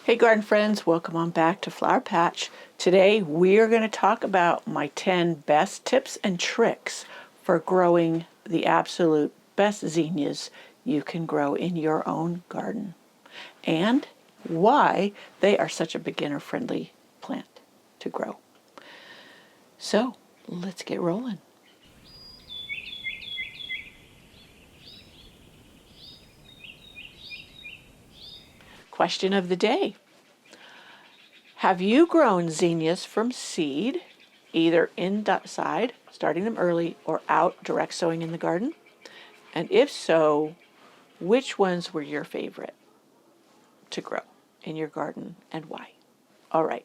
Hey garden friends, welcome on back to Flower Patch. Today we're going to talk about my 10 best tips and tricks for growing the absolute best zinnias you can grow in your own garden, and why they are such a beginner-friendly plant to grow. So let's get rolling. Question of the day. Have you grown zinnias from seed, either inside, starting them early, or out direct sowing in the garden? And if so, which ones were your favorite to grow in your garden and why? All right,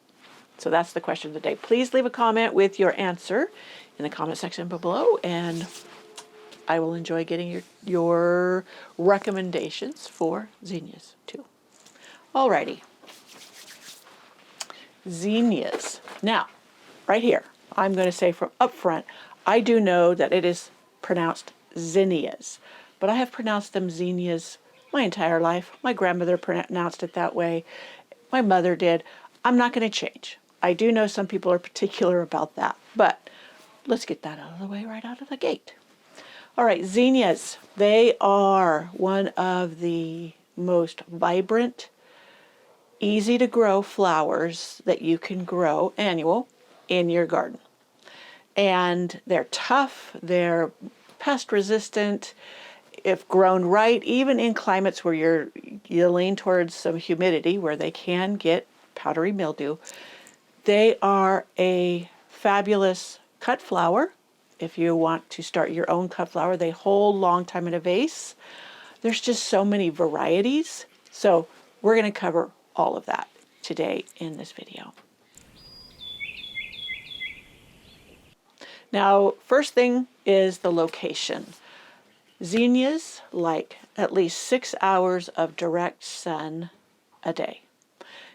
so that's the question of the day. Please leave a comment with your answer in the comment section below, and I will enjoy getting your recommendations for zinnias too. Alrighty. Zinnias. Now, right here, I'm going to say from up front, I do know that it is pronounced zinnias, but I have pronounced them zinnias my entire life. My grandmother pronounced it that way. My mother did. I'm not going to change. I do know some people are particular about that, but let's get that out of the way right out of the gate. All right, zinnias. They are one of the most vibrant, easy to grow flowers that you can grow annual in your garden. And they're tough, they're pest resistant. If grown right, even in climates where you lean towards some humidity where they can get powdery mildew, they are a fabulous cut flower. If you want to start your own cut flower, they hold long time in a vase. There's just so many varieties. So we're going to cover all of that today in this video. Now, first thing is the location. Zinnias like at least 6 hours of direct sun a day.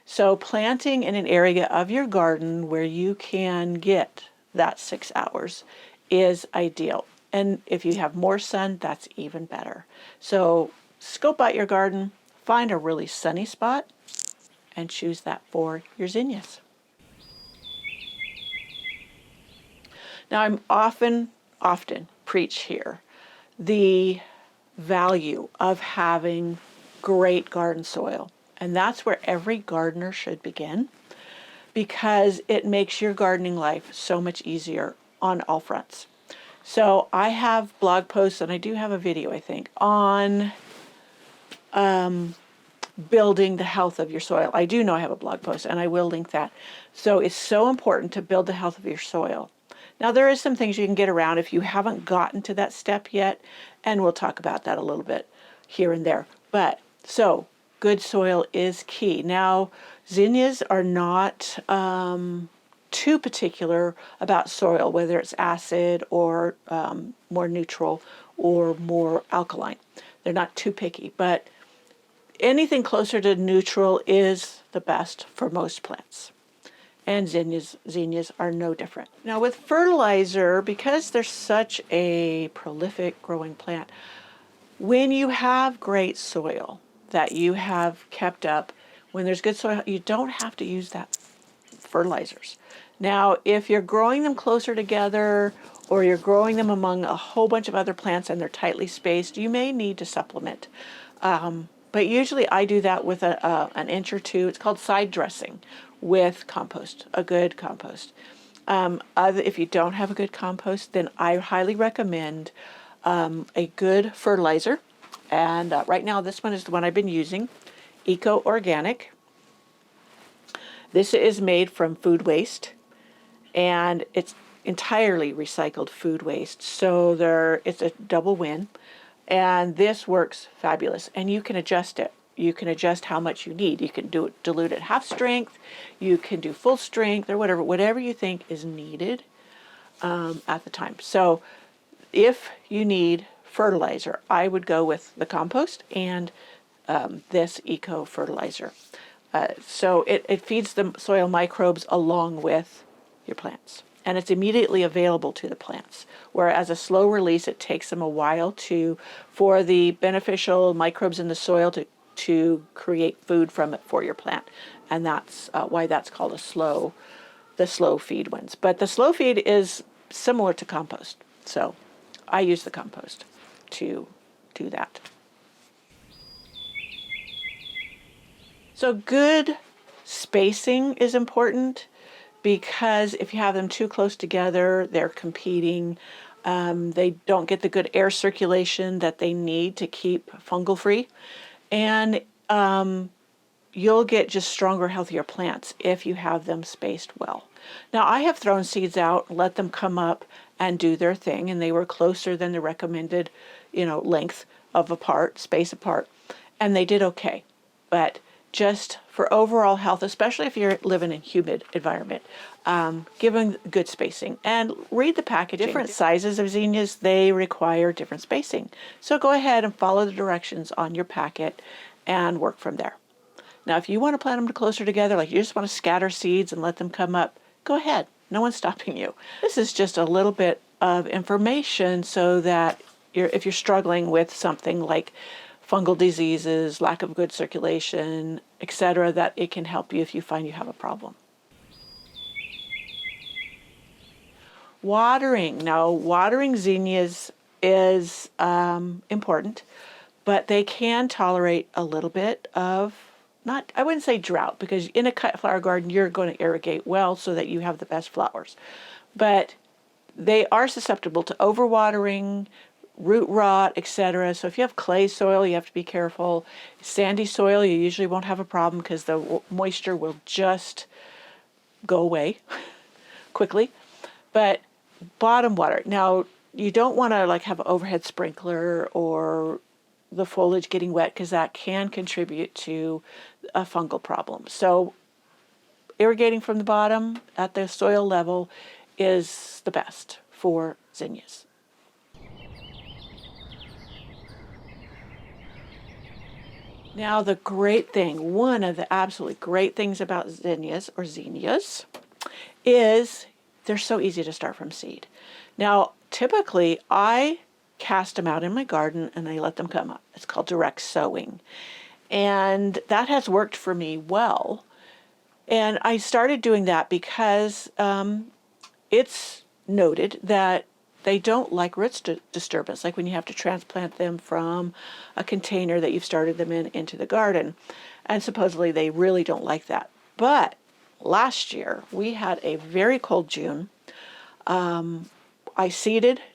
So planting in an area of your garden where you can get that 6 hours is ideal. And if you have more sun, that's even better. So scope out your garden, find a really sunny spot, and choose that for your zinnias. Now, I'm often preach here the value of having great garden soil. And that's where every gardener should begin, because it makes your gardening life so much easier on all fronts. So I have blog posts, and I do have a video, I think, on building the health of your soil. I do know I have a blog post, and I will link that. So it's so important to build the health of your soil. Now, there is some things you can get around if you haven't gotten to that step yet, and we'll talk about that a little bit here and there. But so good soil is key. Now, zinnias are not too particular about soil, whether it's acid or more neutral or more alkaline. They're not too picky, but anything closer to neutral is the best for most plants. And zinnias are no different. Now with fertilizer, because they're such a prolific growing plant, when you have great soil that you have kept up, when there's good soil, you don't have to use that fertilizers. Now, if you're growing them closer together or you're growing them among a whole bunch of other plants and they're tightly spaced, you may need to supplement. But usually I do that with an inch or two. It's called side dressing with compost, a good compost. If you don't have a good compost, then I highly recommend a good fertilizer. And right now this one is the one I've been using, Eco Organic. This is made from food waste, and it's entirely recycled food waste. So it's a double win. And this works fabulous, and you can adjust it. You can adjust how much you need. You can dilute it half strength, you can do full strength, or whatever you think is needed at the time. So if you need fertilizer, I would go with the compost and this eco fertilizer. So it feeds the soil microbes along with your plants. And it's immediately available to the plants. Whereas a slow release, it takes them a while for the beneficial microbes in the soil to to create food from it for your plant. And that's why that's called the slow feed ones. But the slow feed is similar to compost. So I use the compost to do that. So good spacing is important, because if you have them too close together, they're competing. They don't get the good air circulation that they need to keep fungal free. And you'll get just stronger, healthier plants if you have them spaced well. Now, I have thrown seeds out, let them come up and do their thing, and they were closer than the recommended, length of space apart, and they did okay. But just for overall health, especially if you're living in humid environment, give them good spacing. And read the packaging. Different sizes of zinnias, they require different spacing. So go ahead and follow the directions on your packet and work from there. Now, if you want to plant them closer together, like you just want to scatter seeds and let them come up, go ahead. No one's stopping you. This is just a little bit of information so that if you're struggling with something like fungal diseases, lack of good circulation, etc., that it can help you if you find you have a problem. Watering. Now, watering zinnias is important, but they can tolerate a little bit of, I wouldn't say drought, because in a cut flower garden, you're going to irrigate well so that you have the best flowers. But they are susceptible to overwatering, root rot, etc. So if you have clay soil, you have to be careful. Sandy soil, you usually won't have a problem because the moisture will just go away quickly. But bottom water. Now, you don't want to have an overhead sprinkler or the foliage getting wet, because that can contribute to a fungal problem. So irrigating from the bottom at the soil level is the best for zinnias. Now, the great thing, one of the absolutely great things about zinnias is they're so easy to start from seed. Now, typically I cast them out in my garden and I let them come up. It's called direct sowing. And that has worked for me well. And I started doing that because it's noted that they don't like root disturbance, like when you have to transplant them from a container that you've started them in into the garden. And supposedly they really don't like that. But last year we had a very cold June. I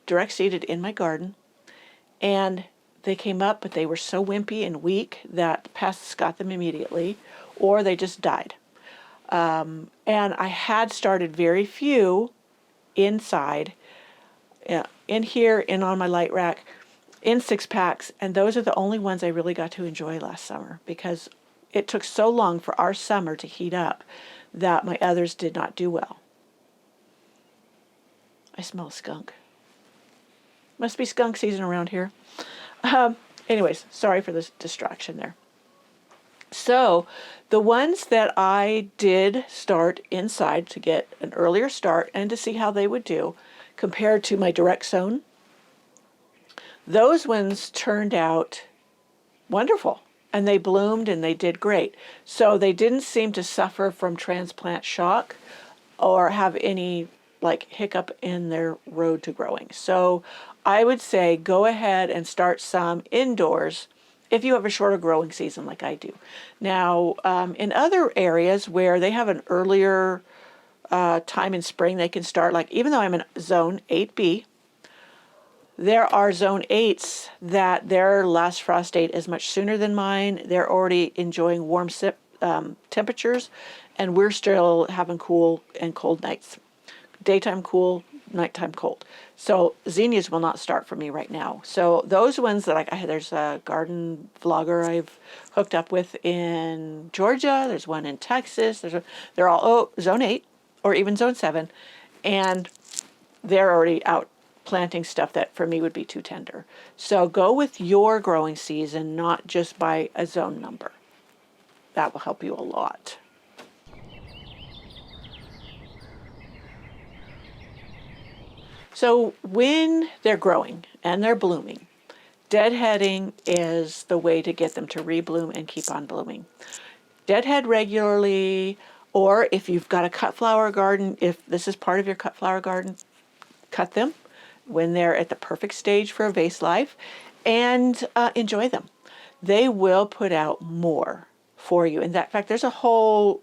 direct seeded in my garden, and they came up, but they were so wimpy and weak that pests got them immediately, or they just died. And I had started very few inside, in here, in on my light rack, in 6-packs, and those are the only ones I really got to enjoy last summer, because it took so long for our summer to heat up that my others did not do well. I smell a skunk. Must be skunk season around here. Anyways, sorry for this distraction there. So the ones that I did start inside to get an earlier start and to see how they would do compared to my direct sown, those ones turned out wonderful, and they bloomed and they did great. So they didn't seem to suffer from transplant shock or have any hiccup in their road to growing. So I would say go ahead and start some indoors if you have a shorter growing season like I do. Now, in other areas where they have an earlier time in spring, they can start, even though I'm in zone 8B, there are zone 8s that their last frost date is much sooner than mine. They're already enjoying warm temperatures, and we're still having cool and cold nights. Daytime cool, nighttime cold. So zinnias will not start for me right now. So those ones that there's a garden vlogger I've hooked up with in Georgia. There's one in Texas. They're all zone 8 or even zone 7, and they're already out planting stuff that for me would be too tender. So go with your growing season, not just by a zone number. That will help you a lot. So when they're growing and they're blooming, Deadheading is the way to get them to rebloom and keep on blooming. Deadhead regularly, or if you've got a cut flower garden, if this is part of your cut flower garden, cut them when they're at the perfect stage for a vase life, and enjoy them. They will put out more for you. In fact, there's a whole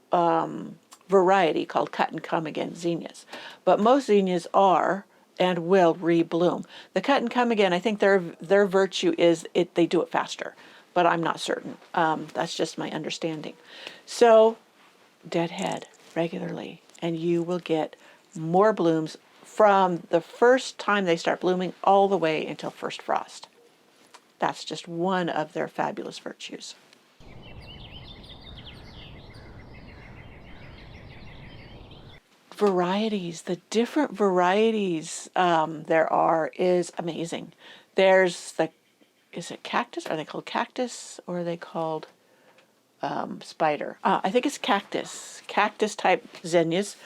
variety called cut and come again zinnias, but most zinnias are and will rebloom. The cut and come again, I think their virtue is they do it faster, but I'm not certain. That's just my understanding. So deadhead regularly, and you will get more blooms from the first time they start blooming all the way until first frost. That's just one of their fabulous virtues. Varieties, the different varieties there are is amazing. There's is it cactus? Are they called cactus or are they called spider? I think it's cactus type zinnias.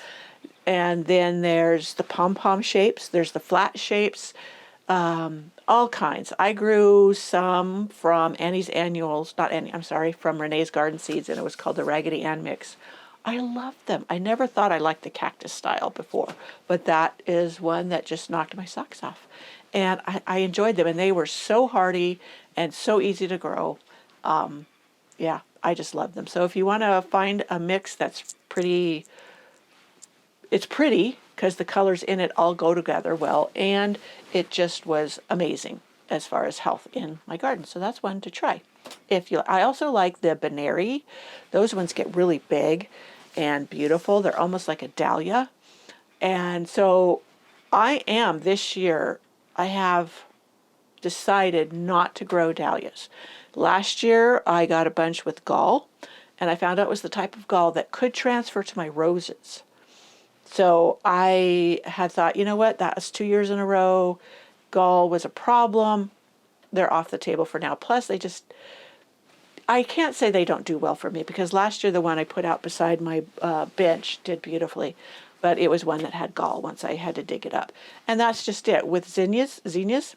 And then there's the pom-pom shapes, there's the flat shapes, all kinds. I grew some from Annie's Annuals, not Annie, I'm sorry, from Renee's Garden Seeds, and it was called the Raggedy Ann Mix. I love them. I never thought I liked the cactus style before, but that is one that just knocked my socks off. And I enjoyed them, and they were so hardy and so easy to grow. Yeah, I just love them. So if you want to find a mix that's pretty, it's pretty because the colors in it all go together well, and it just was amazing as far as health in my garden. So that's one to try. I also like the Benary. Those ones get really big and beautiful. They're almost like a dahlia. And so this year, I have decided not to grow dahlias. Last year, I got a bunch with gall, and I found out it was the type of gall that could transfer to my roses. So I had thought, you know what, that was 2 years in a row. Gall was a problem. They're off the table for now. Plus, I can't say they don't do well for me because last year the one I put out beside my bench did beautifully, but it was one that had gall once I had to dig it up. And that's just it. With zinnias, you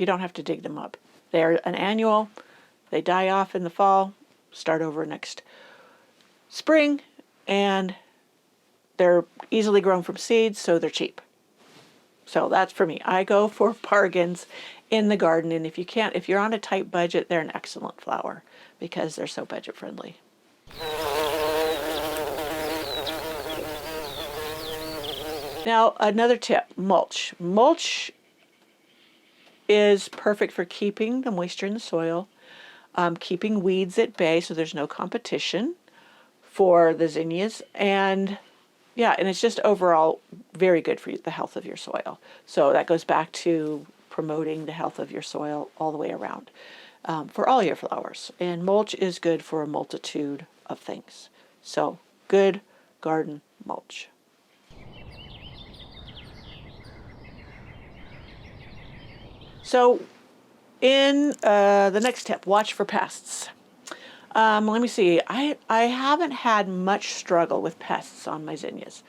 don't have to dig them up. They're an annual. They die off in the fall, start over next spring, and they're easily grown from seeds, so they're cheap. So that's for me. I go for bargains in the garden, and if you're on a tight budget, they're an excellent flower because they're so budget friendly. Now, another tip, mulch. Mulch is perfect for keeping the moisture in the soil, keeping weeds at bay so there's no competition for the zinnias, and it's just overall very good for the health of your soil. So that goes back to promoting the health of your soil all the way around for all your flowers. And mulch is good for a multitude of things. So good garden mulch. So in the next tip, watch for pests. Let me see. I haven't had much struggle with pests on my zinnias.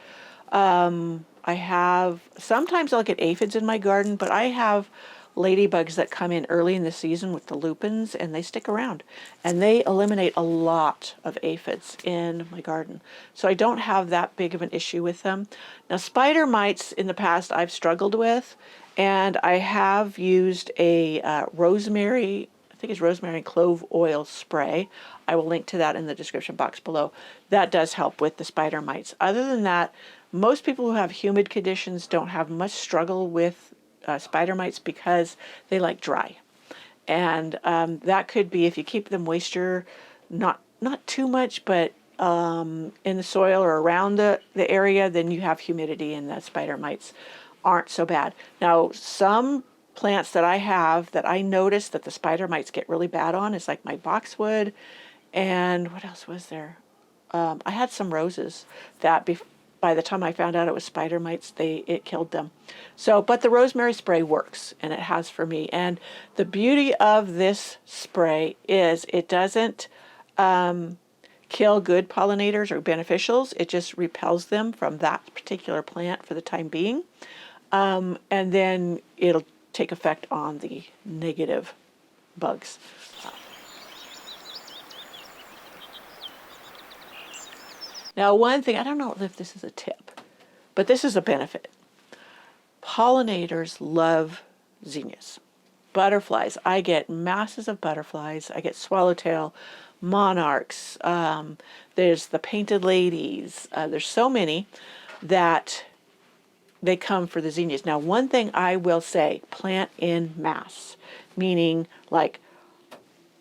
Sometimes I'll get aphids in my garden, but I have ladybugs that come in early in the season with the lupins, and they stick around. And they eliminate a lot of aphids in my garden. So I don't have that big of an issue with them. Now, spider mites in the past I've struggled with, and I have used a rosemary, I think it's rosemary and clove oil spray. I will link to that in the description box below. That does help with the spider mites. Other than that, most people who have humid conditions don't have much struggle with spider mites because they like dry. And that could be if you keep the moisture not too much, but in the soil or around the area, then you have humidity and the spider mites aren't so bad. Now, some plants that I have that I notice that the spider mites get really bad on is like my boxwood, and what else was there? I had some roses that by the time I found out it was spider mites, it killed them. So, but the rosemary spray works, and it has for me. And the beauty of this spray is it doesn't kill good pollinators or beneficials. It just repels them from that particular plant for the time being. And then it'll take effect on the negative bugs. Now, one thing, I don't know if this is a tip, but this is a benefit. Pollinators love zinnias. Butterflies, I get masses of butterflies. I get swallowtail, monarchs, there's the painted ladies. There's so many that they come for the zinnias. Now, one thing I will say, plant in mass, meaning like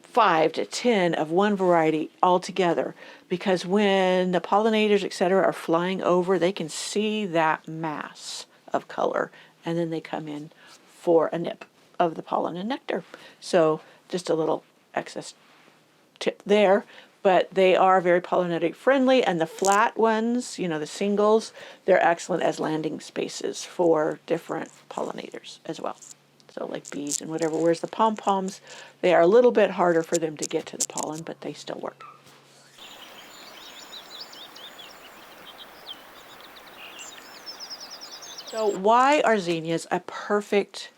5 to 10 of one variety all together, because when the pollinators, etc., are flying over, they can see that mass of color, and then they come in for a nip of the pollen and nectar. So just a little excess tip there, but they are very pollinator friendly, and the flat ones, you know, the singles, they're excellent as landing spaces for different pollinators as well. So like bees and whatever, whereas the pom-poms, they are a little bit harder for them to get to the pollen, but they still work. So why are zinnias a perfect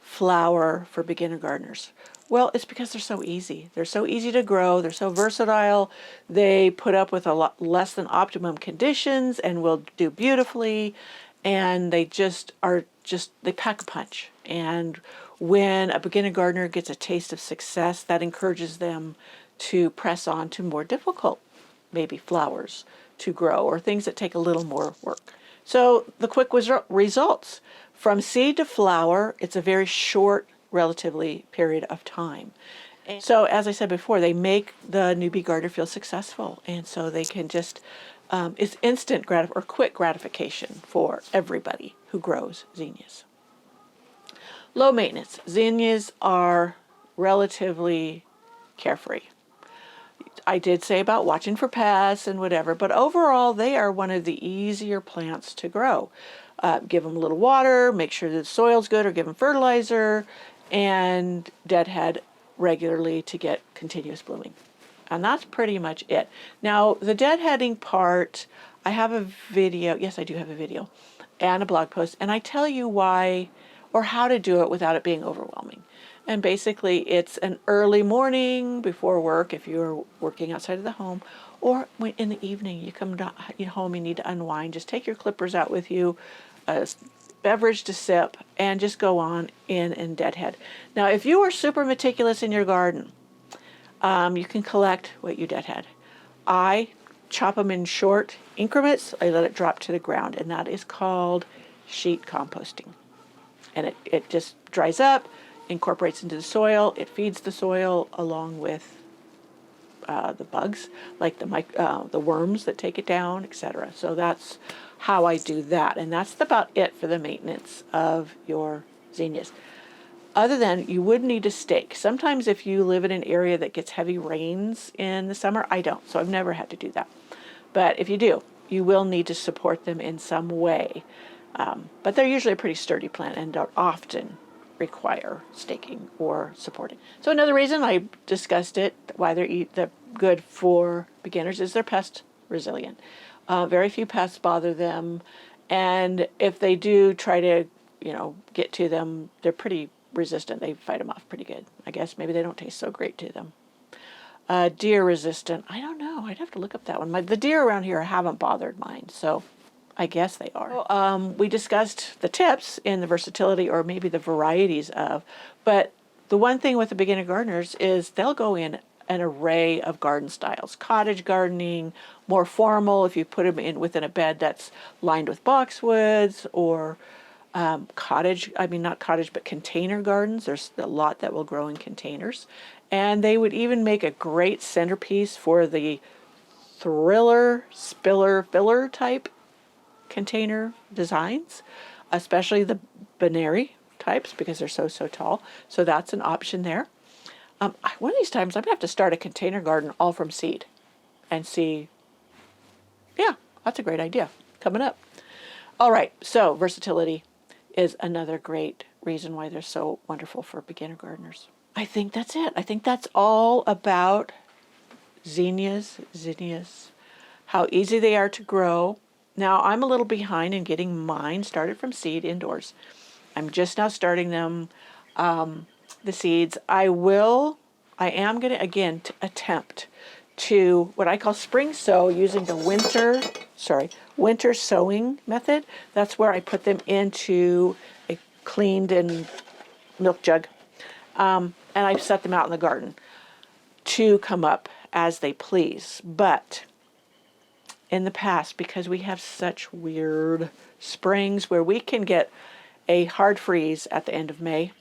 flower for beginner gardeners? Well, it's because they're so easy. They're so easy to grow. They're so versatile. They put up with a lot less than optimum conditions and will do beautifully. And they they pack a punch. And when a beginner gardener gets a taste of success, that encourages them to press on to more difficult, maybe flowers to grow or things that take a little more work. So the quick results. From seed to flower, it's a very short, relatively, period of time. And so, as I said before, they make the newbie gardener feel successful. And so they can just, it's instant or quick gratification for everybody who grows zinnias. Low maintenance. Zinnias are relatively carefree. I did say about watching for pests and whatever, but overall they are one of the easier plants to grow. Give them a little water, make sure the soil's good, or give them fertilizer, and deadhead regularly to get continuous blooming. And that's pretty much it. Now, the deadheading part, I have a video, yes, I do have a video, and a blog post, and I tell you why or how to do it without it being overwhelming. And basically, it's an early morning before work if you're working outside of the home, or when in the evening you come home, you need to unwind. Just take your clippers out with you, a beverage to sip, and just go on in and deadhead. Now, if you are super meticulous in your garden, you can collect what you deadhead. I chop them in short increments. I let it drop to the ground, and that is called sheet composting. And it just dries up, incorporates into the soil. It feeds the soil along with the bugs, like the worms that take it down, etc. So that's how I do that, and that's about it for the maintenance of your zinnias. Other than you would need a stake. Sometimes if you live in an area that gets heavy rains in the summer, I don't, so I've never had to do that. But if you do, you will need to support them in some way. But they're usually a pretty sturdy plant and don't often require staking or supporting. So another reason I discussed it, why they're good for beginners, is they're pest resilient. Very few pests bother them, and if they do try to, get to them, they're pretty resistant. They fight them off pretty good. I guess maybe they don't taste so great to them. Deer resistant. I don't know. I'd have to look up that one. The deer around here haven't bothered mine, so I guess they are. We discussed the tips in the versatility or maybe the varieties of, but the one thing with the beginner gardeners is they'll go in an array of garden styles. Cottage gardening, more formal if you put them in within a bed that's lined with boxwoods, or not cottage, but container gardens. There's a lot that will grow in containers. And they would even make a great centerpiece for the thriller, spiller, filler type container designs, especially the binary types because they're so tall. So that's an option there. One of these times I'm going to have to start a container garden all from seed and see. Yeah, that's a great idea coming up. All right, so versatility is another great reason why they're so wonderful for beginner gardeners. I think that's it. I think that's all about zinnias, how easy they are to grow. Now, I'm a little behind in getting mine started from seed indoors. I'm just now starting them, the seeds. I am going to, again, attempt to what I call spring sow using the winter sowing method. That's where I put them into a cleaned and milk jug. And I set them out in the garden to come up as they please. But in the past, because we have such weird springs where we can get a hard freeze at the end of May,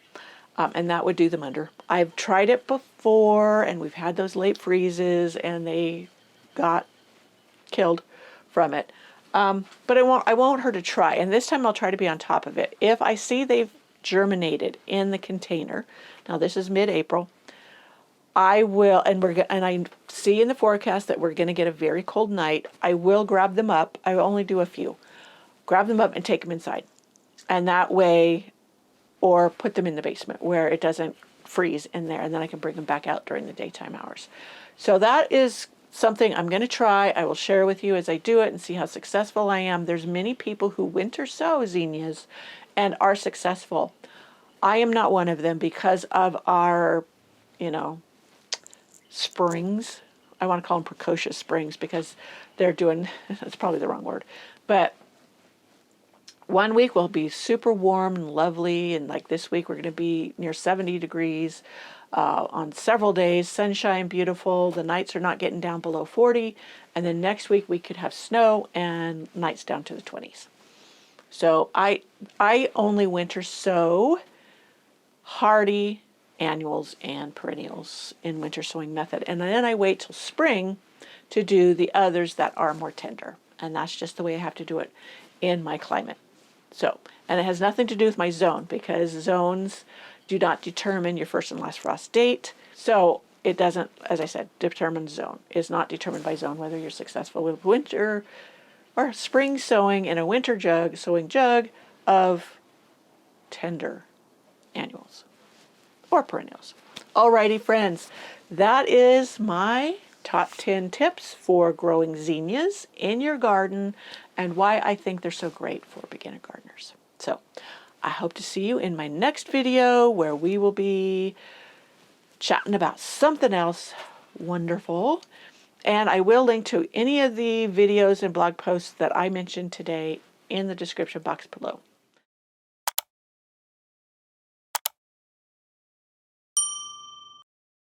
and that would do them under. I've tried it before, and we've had those late freezes, and they got killed from it. But I won't hurt to try, and this time I'll try to be on top of it. If I see they've germinated in the container, now this is mid-April, I will, and I see in the forecast that we're going to get a very cold night. I will grab them up. I only do a few. Grab them up and take them inside, and that way, or put them in the basement where it doesn't freeze in there, and then I can bring them back out during the daytime hours. So that is something I'm going to try. I will share with you as I do it and see how successful I am. There's many people who winter sow zinnias and are successful. I am not one of them because of our, springs. I want to call them precocious springs because they're doing, that's probably the wrong word, but one week will be super warm and lovely, and like this week we're going to be near 70 degrees on several days, sunshine, beautiful. The nights are not getting down below 40, and then next week we could have snow and nights down to the 20s. So I only winter sow hardy annuals and perennials in winter sowing method, and then I wait till spring to do the others that are more tender, and that's just the way I have to do it in my climate. So, and it has nothing to do with my zone, because zones do not determine your first and last frost date. So it doesn't, as I said, determine zone. It's not determined by zone whether you're successful with winter or spring sowing in a sowing jug of tender annuals or perennials. Alrighty, friends, that is my top 10 tips for growing zinnias in your garden and why I think they're so great for beginner gardeners. So I hope to see you in my next video where we will be chatting about something else wonderful. And I will link to any of the videos and blog posts that I mentioned today in the description box below.